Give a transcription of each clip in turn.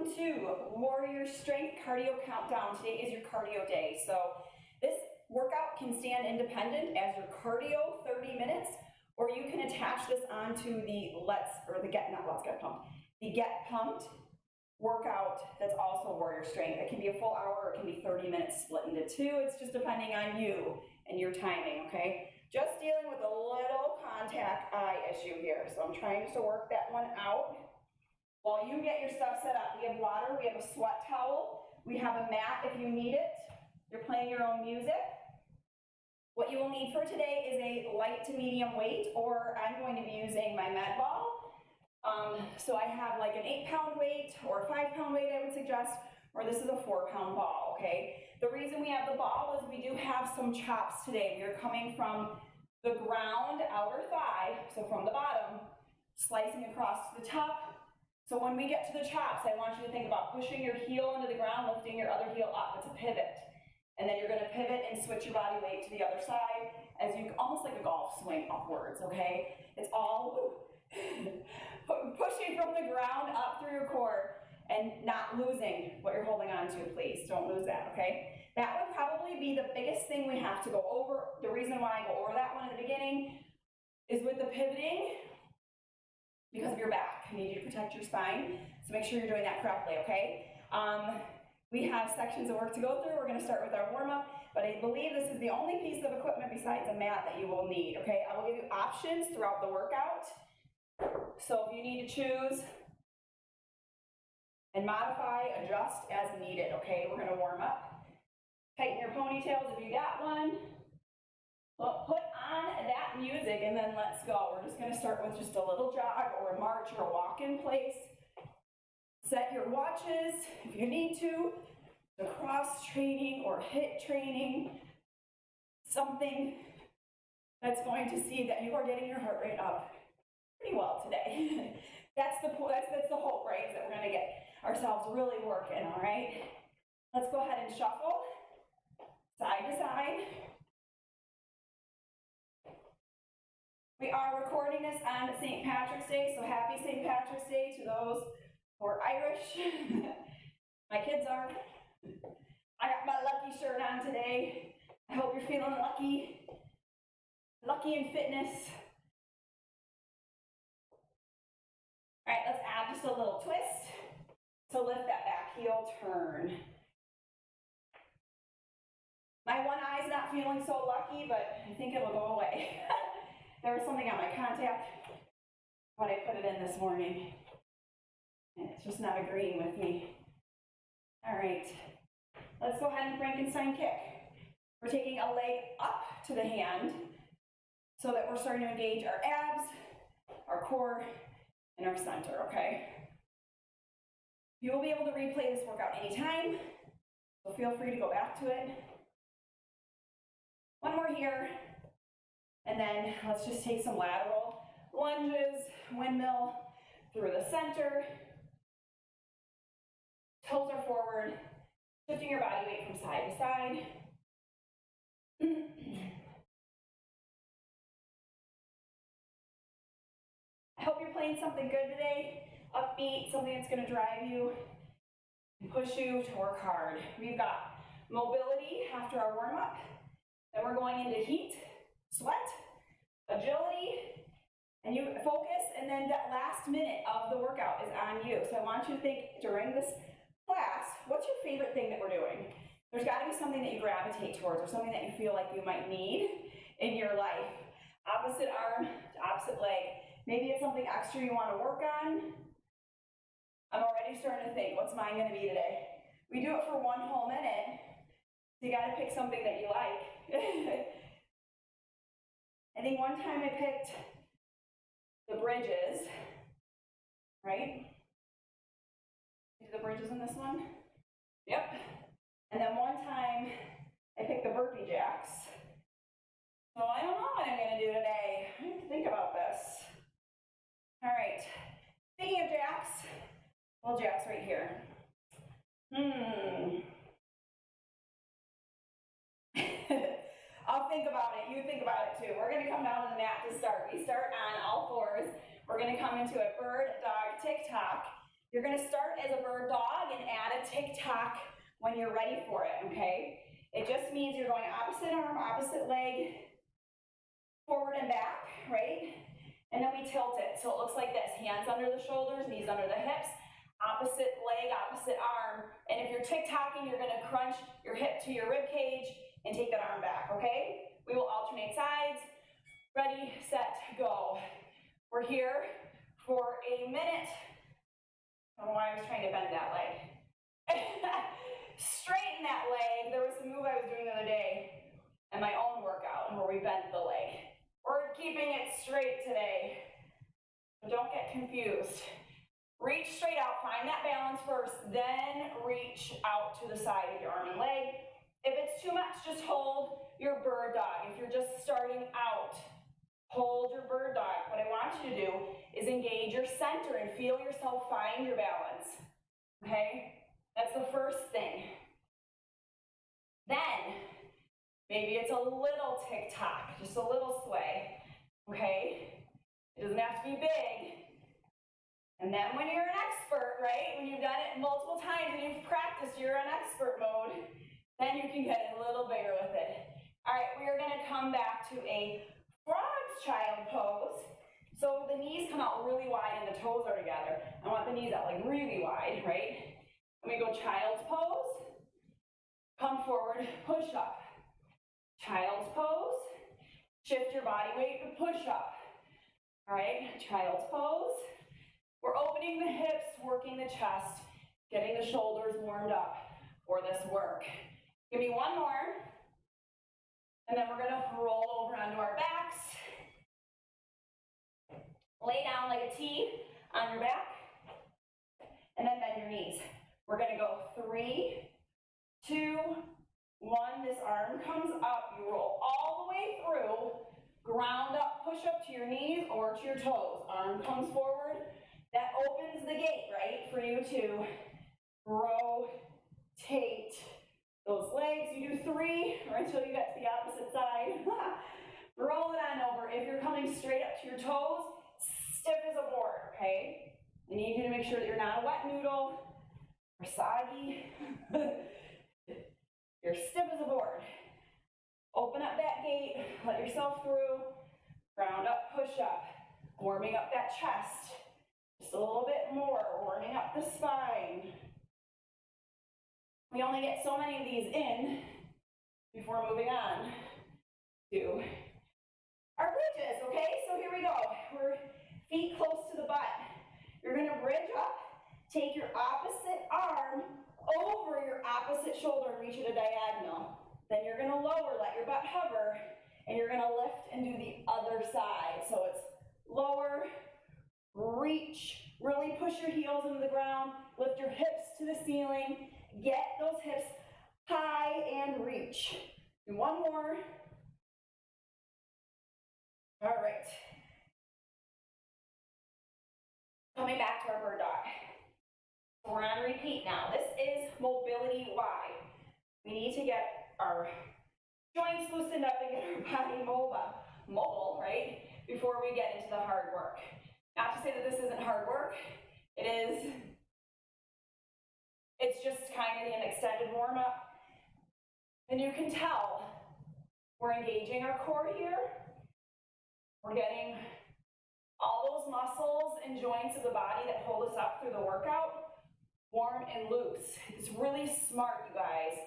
Welcome to Warrior Strength Cardio Countdown. Today is your cardio day. So this workout can stand independent as your cardio 30 minutes, or you can attach this onto the Get Pumped workout that's also Warrior Strength. It can be a full hour, or it can be 30 minutes split into two. It's just depending on you and your timing, okay? Just dealing with a little contact eye issue here. So I'm trying just to work that one out. While you get your stuff set up, we have water, we have a sweat towel, we have a mat if you need it. You're playing your own music. What you will need for today is a light to medium weight, or I'm going to be using my med ball. So I have like an 8-pound weight or a 5-pound weight, I would suggest, or this is a 4-pound ball, okay? The reason we have the ball is we do have some chops today. We are coming from the ground, outer thigh, so from the bottom, slicing across to the top. So when we get to the chops, I want you to think about pushing your heel into the ground, lifting your other heel up. It's a pivot. And then you're going to pivot and switch your body weight to the other side as you, almost like a golf swing upwards, okay? It's all pushing from the ground up through your core and not losing what you're holding on to, please. Don't lose that, okay? That would probably be the biggest thing we have to go over. The reason why I go over that one at the beginning is with the pivoting, because of your back. I need you to protect your spine, so make sure you're doing that correctly, okay? We have sections of work to go through. We're going to start with our warm-up, but I believe this is the only piece of equipment besides a mat that you will need, okay? I will give you options throughout the workout, so if you need to choose and modify, adjust as needed, okay? We're going to warm up. Tighten your ponytails if you got one. Well, put on that music and then let's go. We're just going to start with just a little jog or a march or a walk in place. Set your watches if you need to, the cross training or HIIT training, something that's going to see that you are getting your heart rate up pretty well today. That's the hope, right? Is that we're going to get ourselves really working, all right? Let's go ahead and shuffle side to side. We are recording this on St. Patrick's Day, so happy St. Patrick's Day to those who are Irish. My kids are. I got my lucky shirt on today. I hope you're feeling lucky. Lucky in fitness. All right, let's add just a little twist. So lift that back heel, turn. My one eye's not feeling so lucky, but I think it'll go away. There was something on my contact when I put it in this morning, and it's just not agreeing with me. All right, let's go ahead and Frankenstein kick. We're taking a leg up to the hand so that we're starting to engage our abs, our core, and our center, okay? You will be able to replay this workout anytime, so feel free to go back to it. One more here. And then let's just take some lateral lunges, windmill through the center. Toes are forward, shifting your body weight from side to side. I hope you're playing something good today, upbeat, something that's going to drive you and push you to work hard. We've got mobility after our warm-up. Then we're going into heat, sweat, agility, and you focus, and then that last minute of the workout is on you. So I want you to think during this class, what's your favorite thing that we're doing? There's got to be something that you gravitate towards, or something that you feel like you might need in your life. Opposite arm, opposite leg. Maybe it's something extra you want to work on. I'm already starting to think, what's mine going to be today? We do it for one whole minute, so you got to pick something that you like. I think one time I picked the bridges, right? Do the bridges in this one? Yep. And then one time I picked the burpee jacks. So I don't know what I'm going to do today. I have to think about this. All right. Speaking of jacks, well, jacks right here. I'll think about it. You think about it too. We're going to come down to the mat to start. We start on all fours. We're going to come into a bird, dog, tick-tock. You're gonna start as a bird dog and add a tick-tock when you're ready for it, okay? It just means you're going opposite arm, opposite leg, forward and back, right? And then we tilt it, so it looks like this, hands under the shoulders, knees under the hips, opposite leg, opposite arm, and if you're tick-tocking, you're gonna crunch your hip to your rib cage and take that arm back, okay? We will alternate sides. Ready, set, go. We're here for a minute. I don't know why I was trying to bend that leg. Straighten that leg. There was a move I was doing the other day in my own workout where we bent the leg. We're keeping it straight today. Don't get confused. Reach straight out, find that balance first, then reach out to the side of your arm and leg. If it's too much, just hold your bird dog. If you're just starting out, hold your bird dog. What I want you to do is engage your center and feel yourself find your balance, okay? That's the first thing. Then, maybe it's a little tick-tock, just a little sway, okay? It doesn't have to be big. And then when you're an expert, right, when you've done it multiple times and you've practiced, you're in expert mode, then you can get a little bigger with it. All right, we are gonna come back to a frog's child pose. So the knees come out really wide and the toes are together. I want the knees out like really wide, right? And we go child's pose, come forward, push up. Child's pose, shift your body weight to push up. All right, child's pose. We're opening the hips, working the chest, getting the shoulders warmed up for this work. Give me one more, and then we're gonna roll over onto our backs. Lay down like a T on your back, and then bend your knees. We're gonna go 3, 2, 1. This arm comes up, you roll all the way through, ground up, push up to your knees or to your toes. Arm comes forward. That opens the gate, right, for you to rotate those legs. You do 3 or until you get to the opposite side. Roll it on over. If you're coming straight up to your toes, stiff as a board, okay? I need you to make sure that you're not a wet noodle or soggy. You're stiff as a board. Open up that gate, let yourself through, ground up, push up, warming up that chest. Just a little bit more, warming up the spine. We only get so many of these in before moving on to our bridges, okay? So here we go. We're feet close to the butt. You're gonna bridge up, take your opposite arm over your opposite shoulder and reach at a diagonal. Then you're gonna lower, let your butt hover, and you're gonna lift and do the other side. So it's lower, reach, really push your heels into the ground, lift your hips to the ceiling, get those hips high and reach. Do one more. All right. Coming back to our bird dog. So we're on repeat now. This is mobility Y. We need to get our joints loosened up and get our body mobile, right? Before we get into the hard work. Not to say that this isn't hard work. It is. It's just kind of an extended warm-up. And you can tell we're engaging our core here. We're getting all those muscles and joints of the body that hold us up through the workout warm and loose. It's really smart, you guys.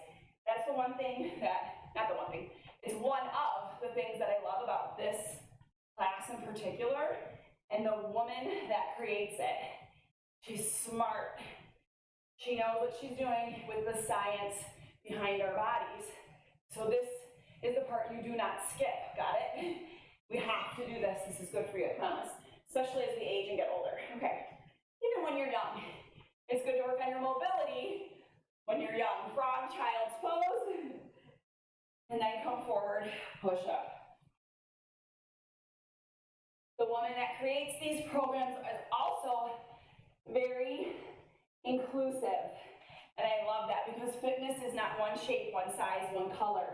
That's the one thing that, not the one thing, it's one of the things that I love about this class in particular, and the woman that creates it. She's smart. She knows what she's doing with the science behind our bodies. So this is the part you do not skip, got it? We have to do this. This is good for you, I promise. Especially as we age and get older. Okay, even when you're young, it's good to work on your mobility when you're young. Frog child's pose, and then come forward, push up. The woman that creates these programs is also very inclusive. And I love that because fitness is not one shape, one size, one color,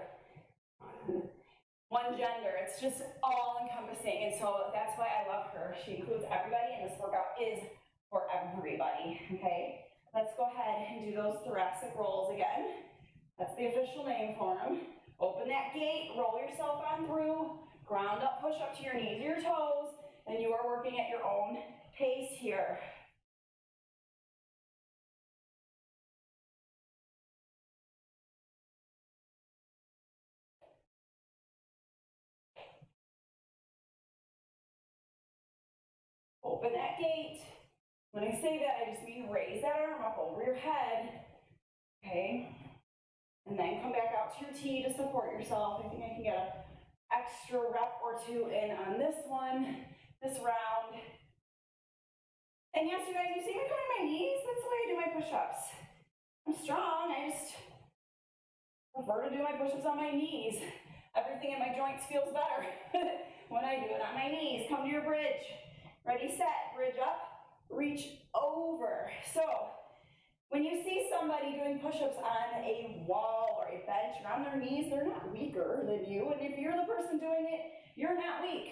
one gender. It's just all encompassing. And so that's why I love her. She includes everybody, and this workout is for everybody, okay? Let's go ahead and do those thoracic rolls again. That's the official name for them. Open that gate, roll yourself on through, ground up, push up to your knees or your toes, and you are working at your own pace here. Open that gate. When I say that, I just mean raise that arm up over your head, okay? And then come back out to your T to support yourself. I think I can get an extra rep or two in on this one, this round. And yes, you guys, you see me coming to my knees? That's the way I do my push-ups. I'm strong, I just prefer to do my push-ups on my knees. Everything in my joints feels better when I do it on my knees. Come to your bridge. Ready, set, bridge up, reach over. So, when you see somebody doing push-ups on a wall or a bench or on their knees, they're not weaker than you. And if you're the person doing it, you're not weak.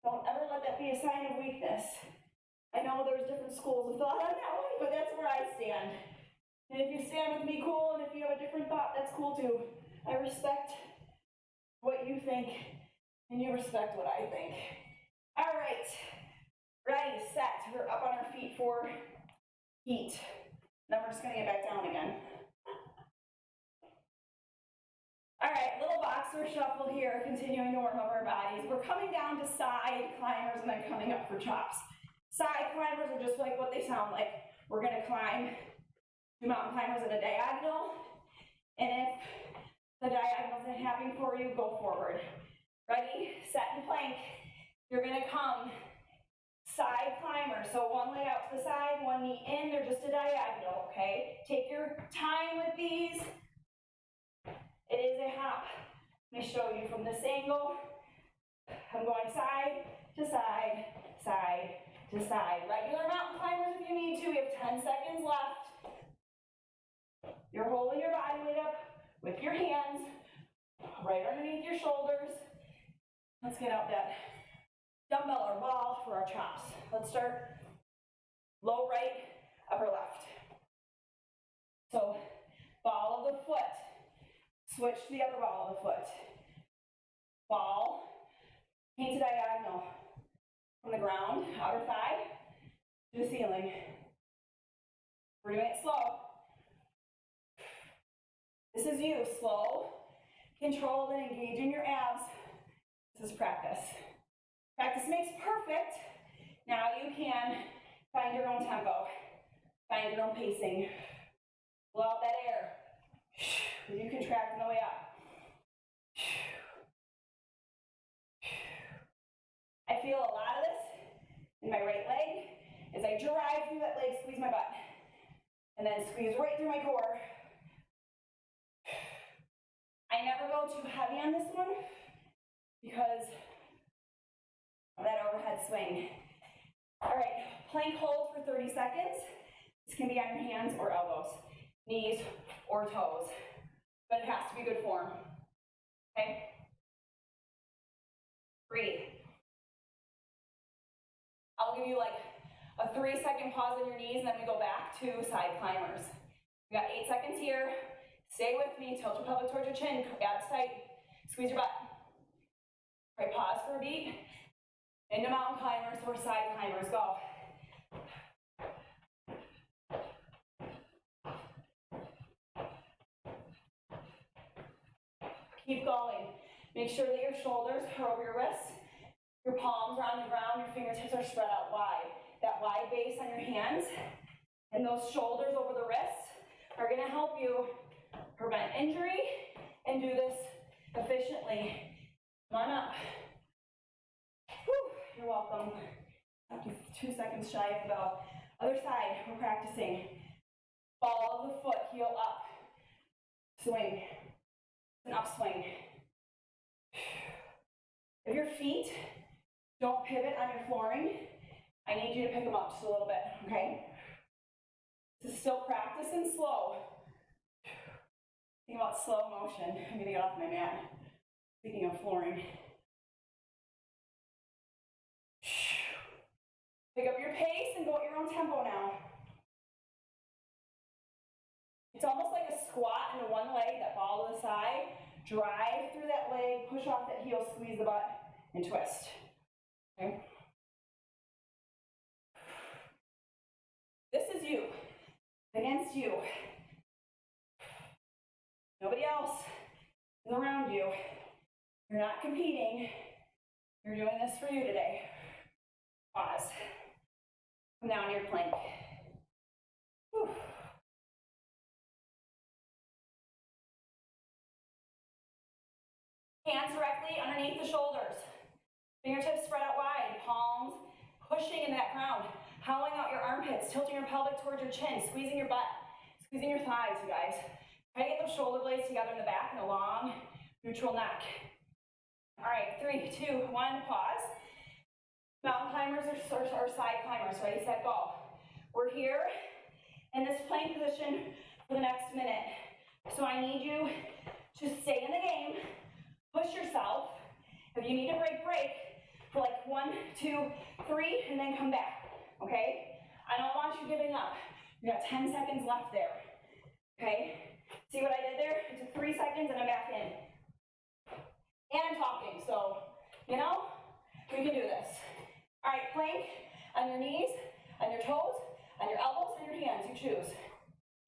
Don't ever let that be a sign of weakness. I know there's different schools of thought on that one, but that's where I stand. And if you stand with me, cool. And if you have a different thought, that's cool too. I respect what you think, and you respect what I think. All right. Ready, set. We're up on our feet for heat. Then we're just gonna get back down again. All right, little boxer shuffle here, continuing to warm up our bodies. We're coming down to side climbers and then coming up for chops. Side climbers are just like what they sound like. We're gonna climb 2 mountain climbers in a diagonal. And if the diagonal isn't happening for you, go forward. Ready, set, and plank. You're gonna come side climber, so one leg out to the side, one knee in, they're just a diagonal, okay? Take your time with these. It is a hop. Let me show you from this angle. I'm going side to side, side to side. Regular mountain climbers if you need to. We have 10 seconds left. You're holding your body weight up with your hands right underneath your shoulders. Let's get out that dumbbell or ball for our chops. Let's start low right, upper left. So ball of the foot, switch to the other ball of the foot. Ball, paint a diagonal from the ground, outer thigh, to the ceiling. We're doing it slow. This is you, slow, controlled, and engaging your abs. This is practice. Practice makes perfect. Now you can find your own tempo, find your own pacing. Blow out that air. You contract on the way up. I feel a lot of this in my right leg as I drive through that leg, squeeze my butt, and then squeeze right through my core. I never go too heavy on this one because of that overhead swing. All right, plank hold for 30 seconds. This can be on your hands or elbows, knees or toes, but it has to be good form, okay? Breathe. I'll give you like a 3-second pause on your knees and then we go back to side climbers. We got 8 seconds here. Stay with me, tilt your pelvic towards your chin, abs tight, squeeze your butt. All right, pause for a beat. Into mountain climbers or side climbers, go. Keep going. Make sure that your shoulders are over your wrists, your palms are on the ground, your fingertips are spread out wide. That wide base on your hands and those shoulders over the wrists are gonna help you prevent injury and do this efficiently. Come on up. Whew, you're welcome. Up to 2 seconds shy of the bell. Other side, we're practicing. Ball of the foot, heel up. Swing. An upswing. If your feet don't pivot on your flooring, I need you to pick them up just a little bit, okay? This is still practice and slow. Think about slow motion. I'm gonna get off my mat. Speaking of flooring. Pick up your pace and go at your own tempo now. Drive through that leg, push off that heel, squeeze the butt, and twist. Okay? This is you, against you. Nobody else is around you. You're not competing. You're doing this for you today. Pause. Come down to your plank. Whew. Hands directly underneath the shoulders. Fingertips spread out wide, palms pushing in that ground. Howling out your armpits, tilting your pelvic towards your chin, squeezing your butt, squeezing your thighs, you guys. Try to get those shoulder blades together in the back and a long, neutral neck. All right, 3, 2, 1, pause. Mountain climbers or side climbers, ready, set, go. We're here in this plank position for the next minute. So I need you to stay in the game, push yourself. If you need a break for like 1, 2, 3, and then come back, okay? I don't want you giving up. You got 10 seconds left there, okay? See what I did there? It took 3 seconds and I'm back in. And I'm talking, so, you know, we can do this. All right, plank on your knees, on your toes, on your elbows, and your hands, you choose,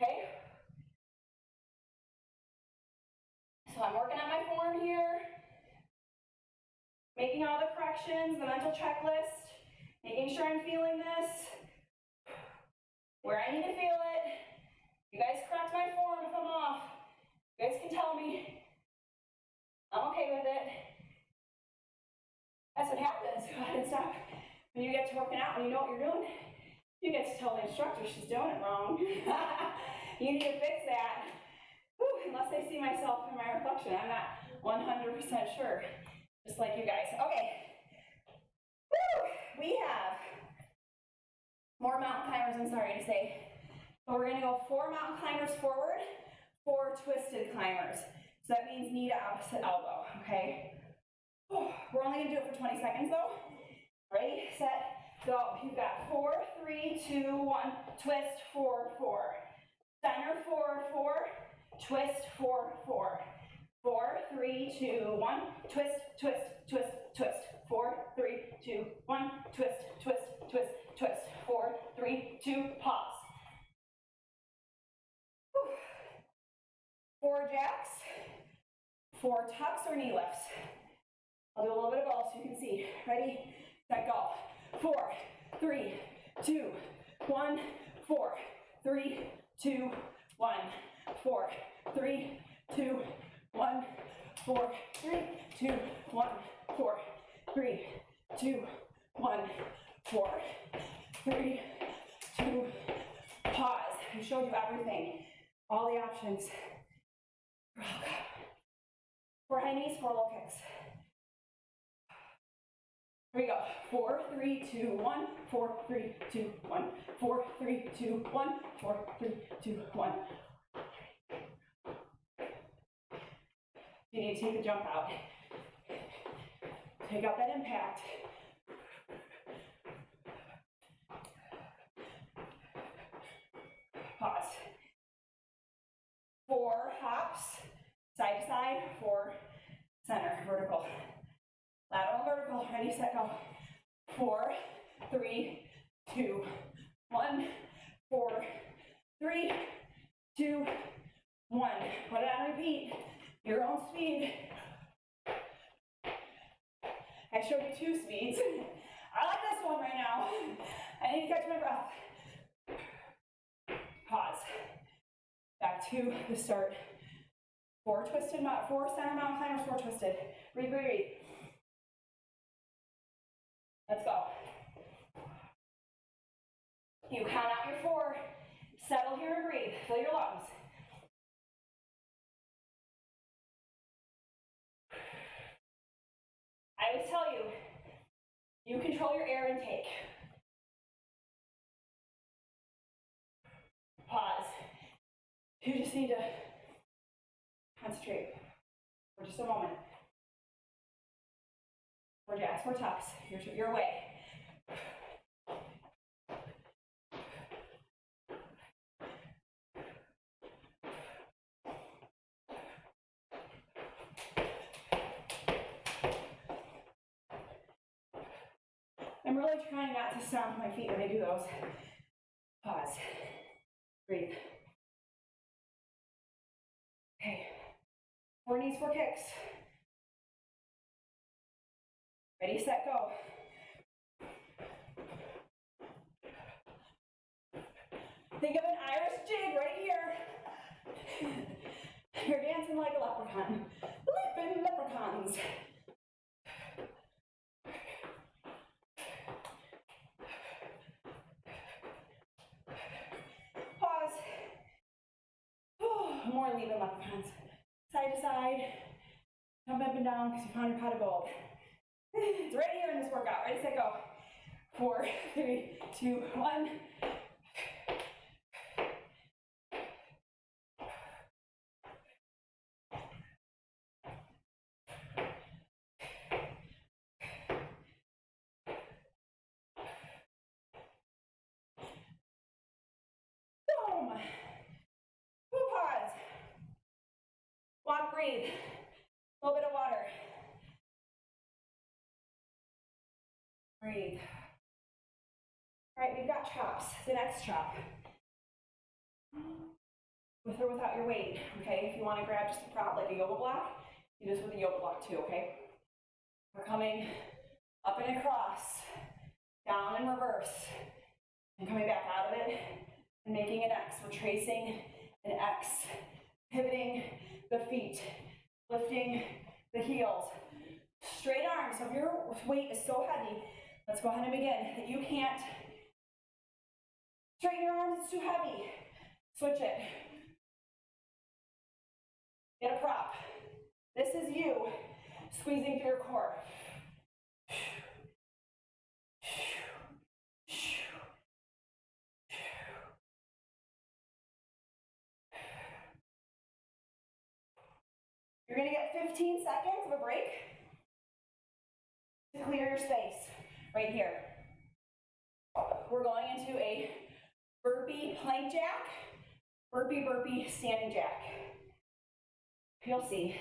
okay? So I'm working on my form here, making all the corrections, the mental checklist, making sure I'm feeling this, where I need to feel it. You guys correct my form if I'm off. You guys can tell me. I'm okay with it. That's what happens. Go ahead and stop. When you get to working out and you know what you're doing, you get to tell the instructor she's doing it wrong. You need to fix that. Whew, unless I see myself in my reflection, I'm not 100% sure. Just like you guys. Okay. Woo! We have more mountain climbers, I'm sorry to say. But we're going to go 4 mountain climbers forward, 4 twisted climbers. So that means knee to opposite elbow, okay? We're only going to do it for 20 seconds though. Ready, set, go. You've got 4, 3, 2, 1, twist, 4, 4. Center, 4, 4, twist, 4, 4. 4, 3, 2, 1, twist, twist, twist, twist. 4, 3, 2, 1, twist, twist, twist, twist. 4, 3, 2, pause. 4 jacks, 4 tucks or knee lifts. I'll do a little bit of both so you can see. Ready, set, go. 4, 3, 2, 1, 4, 3, 2, 1, 4, 3, 2, 1, 4, 3, 2, 1, 4, 3, 2, 1, 4, 3, 2, pause. I showed you everything, all the options. 4 high knees, 4 low kicks. Here we go. 4, 3, 2, 1, 4, 3, 2, 1, 4, 3, 2, 1, 4, 3, 2, 1. You need to take a jump out. Take out that impact. Pause. 4 hops, side to side, 4 center, vertical. Lateral, vertical, ready, set, go. 4, 3, 2, 1, 4, 3, 2, 1. Put it on repeat, your own speed. I showed you 2 speeds. I like this one right now. I need to catch my breath. Pause. Back to the start. 4 twisted, 4 center mountain climbers, 4 twisted. Breathe, breathe, breathe. Let's go. You count out your 4. Settle here and breathe. Fill your lungs. I always tell you, you control your air intake. Pause. You just need to concentrate for just a moment. 4 jacks, 4 tucks, your way. I'm really trying not to stomp my feet when I do those. Pause. Breathe. Okay. 4 knees, 4 kicks. Ready, set, go. Think of an Irish jig right here. You're dancing like a leprechaun. Leaping leprechauns. Pause. More leaping leprechauns. Side to side. Jump up and down because you found your pot of gold. It's right here in this workout. Ready, set, go. 4, 3, 2, 1. Boom. Pause. Walk, breathe. A little bit of water. Breathe. All right, we've got chops. The next chop. With or without your weight, okay? If you want to grab just a prop like a yoga block, do this with a yoga block too, okay? We're coming up and across, down and reverse, and coming back out of it and making an X. We're tracing an X, pivoting the feet, lifting the heels. Straight arms. So if your weight is so heavy, let's go ahead and begin, that you can't straighten your arms, it's too heavy. Switch it. Get a prop. This is you squeezing through your core. You're going to get 15 seconds of a break to clear your space right here. We're going into a burpee plank jack, burpee, burpee, standing jack. You'll see.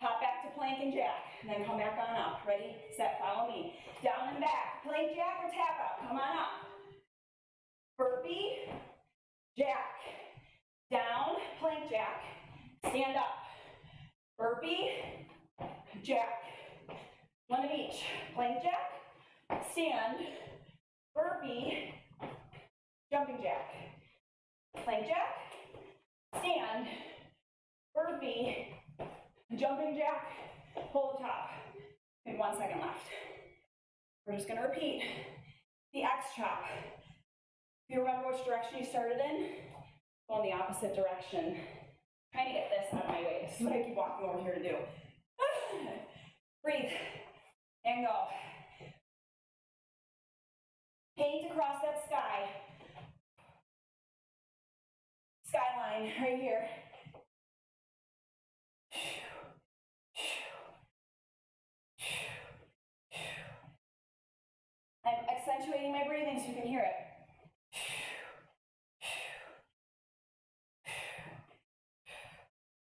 Hop back to plank and jack, and then come back on up. Ready, set, follow me. Down and back, plank jack or tap out, come on up. Burpee, jack, down, plank jack, stand up. Burpee, jack. One of each. Plank jack, stand, burpee, jumping jack. Plank jack, stand, burpee, jumping jack, pull the top. We have 1 second left. We're just going to repeat the X chop. If you remember which direction you started in, go in the opposite direction. Trying to get this out of my way. This is what I keep walking over here to do. Breathe and go. Paint across that sky. Skyline right here. I'm accentuating my breathing so you can hear it.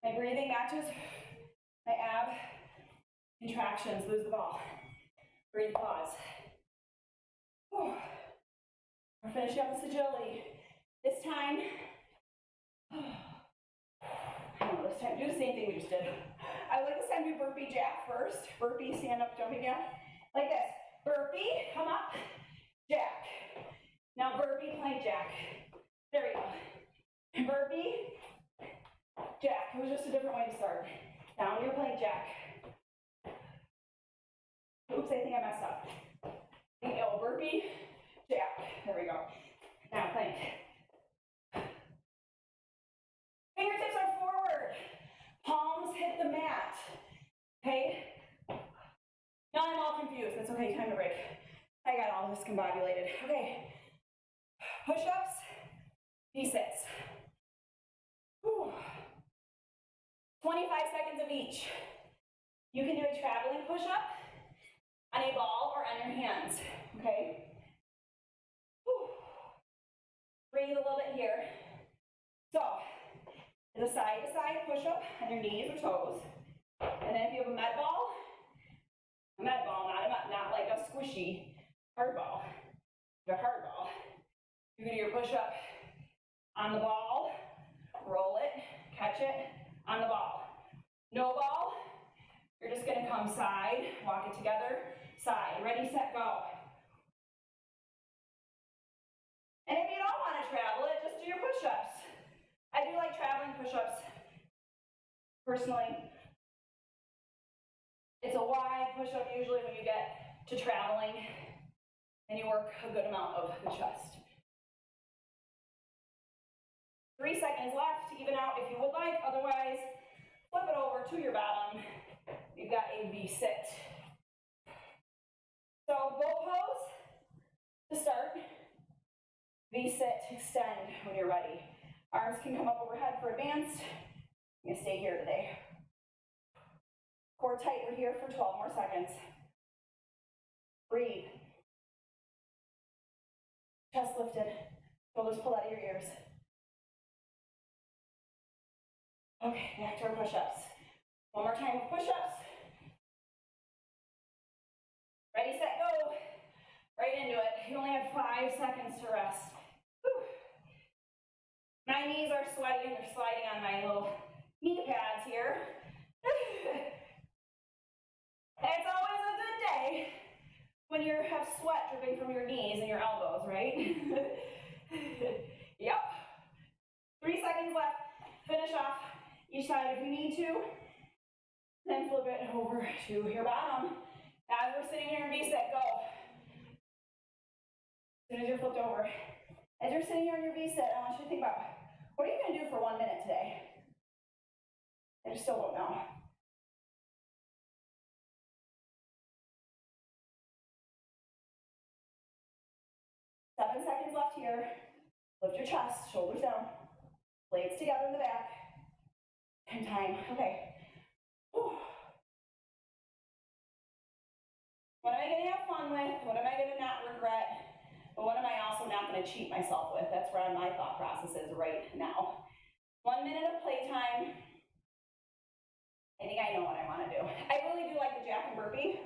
My breathing matches my ab contractions. Lose the ball. Breathe, pause. Whew. We're finishing up this agility. This time, I don't know, this time, do the same thing we just did. I would like this time do burpee jack first. Burpee, stand up, jumping jack. Like this. Burpee, come up, jack. Now burpee, plank jack. There we go. Burpee, jack. It was just a different way to start. Down your plank jack. Oops, I think I messed up. Oh, burpee, jack. There we go. Now plank. Fingertips are forward. Palms hit the mat. Okay? Now I'm all confused. That's okay. Time to break. I got all this combobulated. Okay. Push-ups, V-sits. 25 seconds of each. You can do a traveling push-up on a ball or on your hands. Okay? Breathe a little bit here. So, the side-to-side push-up on your knees or toes. And then if you have a med ball, not like a squishy hard ball. The hard ball. You're gonna do your push-up on the ball, roll it, catch it, on the ball. No ball, you're just gonna come side, walk it together, side. Ready, set, go. And if you don't wanna travel it, just do your push-ups. I do like traveling push-ups, personally. It's a wide push-up usually when you get to traveling, and you work a good amount of the chest. 3 seconds left, even out if you would like, otherwise, flip it over to your bottom. You've got a V-sit. So boat pose to start. V-sit, extend when you're ready. Arms can come up overhead for advanced. I'm gonna stay here today. Core tight, we're here for 12 more seconds. Breathe. Chest lifted, shoulders pull out of your ears. Okay, back to our push-ups. One more time with push-ups. Ready, set, go. Right into it. You only have 5 seconds to rest. Whew. My knees are sweating, they're sliding on my little knee pads here. It's always a good day when you have sweat dripping from your knees and your elbows, right? Yep. 3 seconds left. Finish off each side if you need to. Then flip it over to your bottom. As we're sitting here in V-sit, go. As soon as you're flipped over. As you're sitting here in your V-sit, I want you to think about, what are you going to do for 1 minute today? I just still don't know. Seven seconds left here. Lift your chest, shoulders down, blades together in the back. And time. Okay. Whew. What am I going to have fun with? What am I going to not regret? But what am I also not going to cheat myself with? That's where my thought process is right now. 1 minute of playtime. I think I know what I want to do. I really do like the jack and burpee,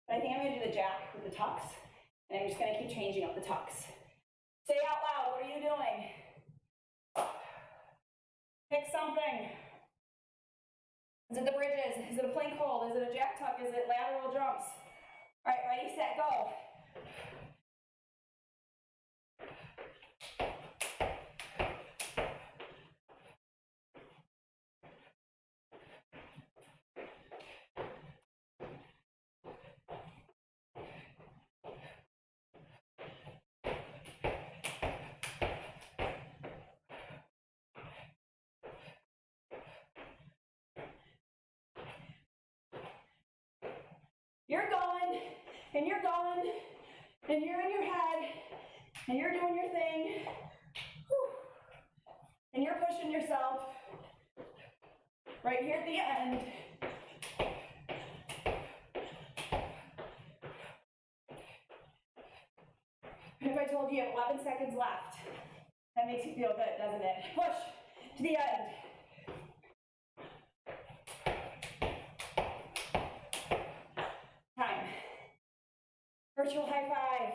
but I think I'm going to do the jack with the tucks, and I'm just going to keep changing up the tucks. Say out loud, what are you doing? Pick something. Is it the bridges? Is it a plank hold? Is it a jack tuck? Is it lateral jumps? All right, ready, set, go. You're going, and you're going, and you're in your head, and you're doing your thing, whew, and you're pushing yourself right here at the end. And if I told you you have 11 seconds left, that makes you feel good, doesn't it? Push to the end. Time. Virtual high five.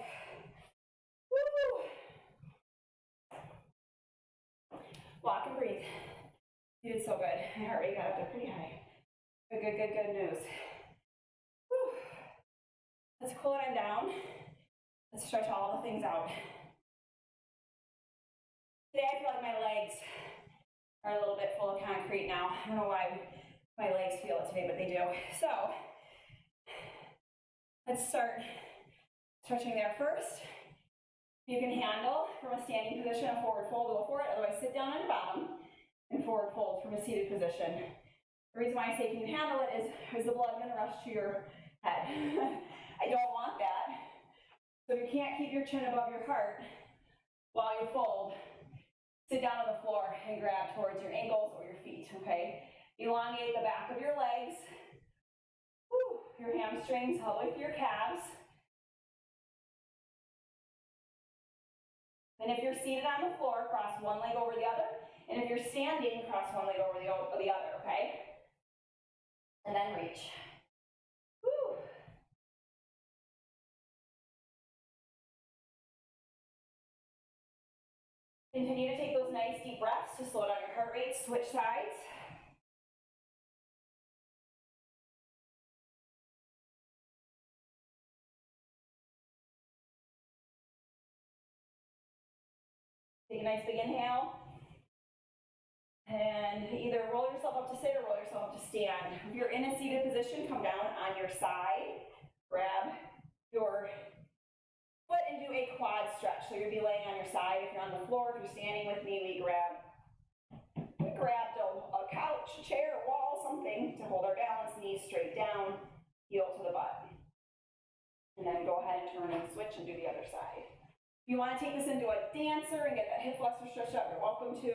Woo! Walk and breathe. You did so good. My heart rate got up there pretty high. Good, good, good, good news. Woo. Let's cool it on down. Let's stretch all the things out. Today I feel like my legs are a little bit full of concrete now. I don't know why my legs feel it today, but they do. So, let's start stretching there first. You can handle from a standing position, a forward fold, go for it. Otherwise, sit down on your bottom and forward fold from a seated position. The reason why I say can you handle it is the blood going to rush to your head. I don't want that. So if you can't keep your chin above your heart while you fold, sit down on the floor and grab towards your ankles or your feet, okay? Elongate the back of your legs. Woo, your hamstrings all the way through your calves. And if you're seated on the floor, cross one leg over the other. And if you're standing, cross one leg over the other, okay? And then reach. Woo. Continue to take those nice deep breaths to slow down your heart rate, switch sides. Take a nice big inhale. And either roll yourself up to sit or roll yourself up to stand. If you're in a seated position, come down on your side, grab your foot and do a quad stretch. So you'll be laying on your side. If you're on the floor, if you're standing with me, we grabbed a couch, a chair, a wall, something to hold our balance, knees straight down, heel to the butt. And then go ahead and turn and switch and do the other side. If you want to take this into a dancer and get that hip flexor stretch out, you're welcome to.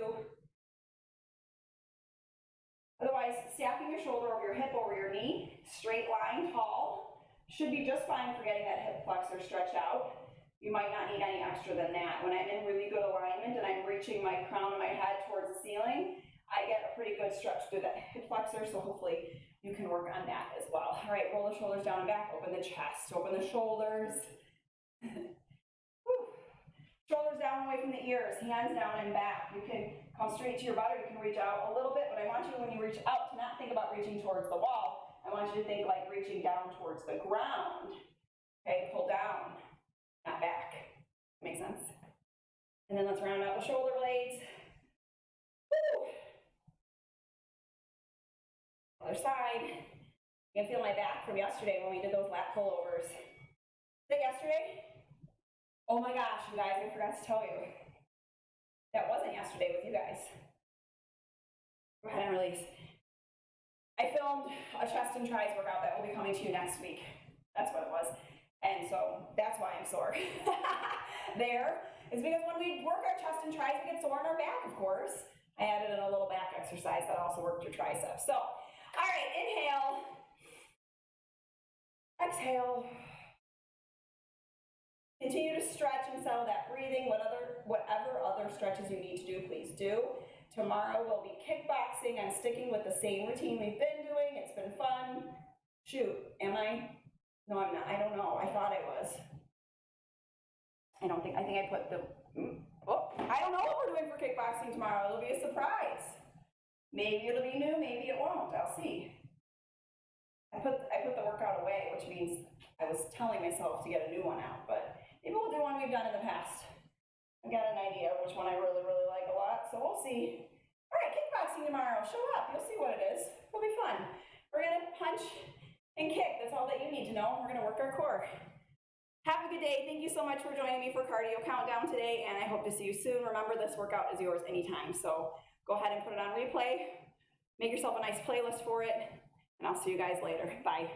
Otherwise, stacking your shoulder over your hip, over your knee, straight line, tall, should be just fine for getting that hip flexor stretch out. You might not need any extra than that. When I'm in really good alignment and I'm reaching my crown of my head towards the ceiling, I get a pretty good stretch through that hip flexor, so hopefully you can work on that as well. All right, roll the shoulders down and back, open the chest, open the shoulders. Shoulders down away from the ears, hands down and back. You can come straight to your butt or you can reach out a little bit, but I want you, when you reach out, to not think about reaching towards the wall. I want you to think like reaching down towards the ground. Okay, pull down, not back. Make sense? And then let's round out the shoulder blades. Woo! Other side. You can feel my back from yesterday when we did those lat pullovers. Was it yesterday? Oh my gosh, you guys, I forgot to tell you. That wasn't yesterday with you guys. Go ahead and release. I filmed a chest and tries workout that will be coming to you next week. That's what it was. And so that's why I'm sore. There is because when we work our chest and tries, we get sore in our back, of course. I added in a little back exercise that also worked your triceps. So, all right, inhale. Exhale. Continue to stretch and settle that breathing. Whatever other stretches you need to do, please do. Tomorrow we'll be kickboxing. I'm sticking with the same routine we've been doing. It's been fun. Shoot, am I? No, I'm not. I don't know. I thought I was. I think I put the, I don't know what we're doing for kickboxing tomorrow. It'll be a surprise. Maybe it'll be new, maybe it won't. I'll see. I put the workout away, which means I was telling myself to get a new one out, but maybe we'll do one we've done in the past. I've got an idea of which one I really, really like a lot, so we'll see. All right, kickboxing tomorrow. Show up. You'll see what it is. It'll be fun. We're going to punch and kick. That's all that you need to know. We're going to work our core. Have a good day. Thank you so much for joining me for Cardio Countdown today, and I hope to see you soon. Remember, this workout is yours anytime, so go ahead and put it on replay. Make yourself a nice playlist for it, and I'll see you guys later. Bye.